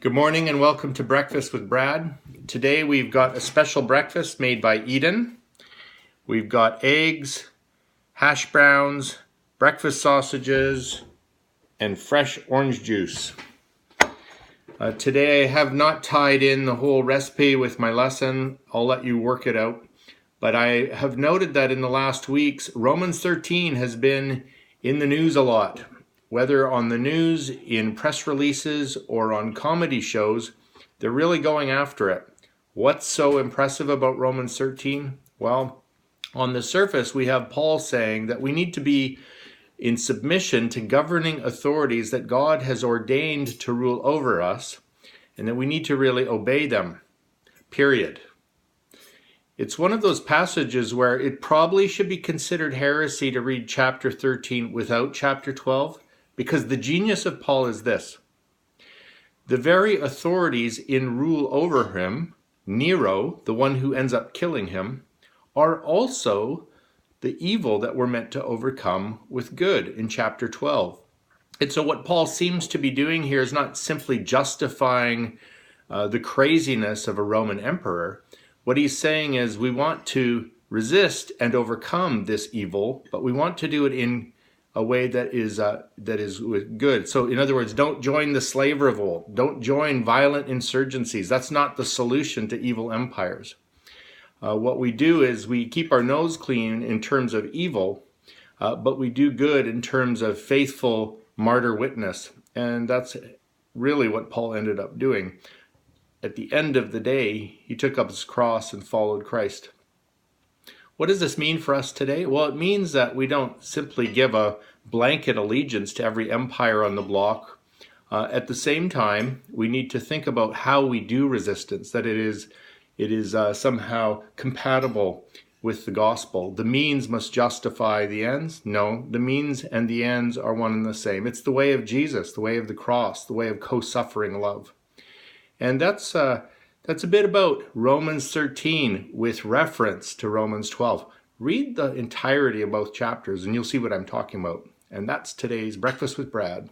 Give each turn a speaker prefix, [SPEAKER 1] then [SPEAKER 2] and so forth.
[SPEAKER 1] Good morning and welcome to Breakfast with Brad. Today we've got a special breakfast made by Eden. We've got eggs, hash browns, breakfast sausages, and fresh orange juice. Today I have not tied in the whole recipe with my lesson. I'll let you work it out. But I have noted that in the last weeks, Romans 13 has been in the news a lot. Whether on the news, in press releases, or on comedy shows, they're really going after it. What's so impressive about Romans 13? Well, on the surface, we have Paul saying that we need to be in submission to governing authorities that God has ordained to rule over us, and that we need to really obey them, period. It's one of those passages where it probably should be considered heresy to read chapter 13 without chapter 12, because the genius of Paul is this. The very authorities in rule over him, Nero, the one who ends up killing him, are also the evil that we're meant to overcome with good in chapter 12. And so what Paul seems to be doing here is not simply justifying the craziness of a Roman emperor. What he's saying is we want to resist and overcome this evil, but we want to do it in a way that is good. So in other words, don't join the slave revolt. Don't join violent insurgencies. That's not the solution to evil empires. What we do is we keep our nose clean in terms of evil, but we do good in terms of faithful martyr witness. And that's really what Paul ended up doing. At the end of the day, he took up his cross and followed Christ. What does this mean for us today? Well, it means that we don't simply give a blanket allegiance to every empire on the block. At the same time, we need to think about how we do resistance, that it is somehow compatible with the gospel. The means must justify the ends. No, the means and the ends are one and the same. It's the way of Jesus, the way of the cross, the way of co-suffering love. And that's a bit about Romans 13 with reference to Romans 12. Read the entirety of both chapters and you'll see what I'm talking about. And that's today's Breakfast with Brad.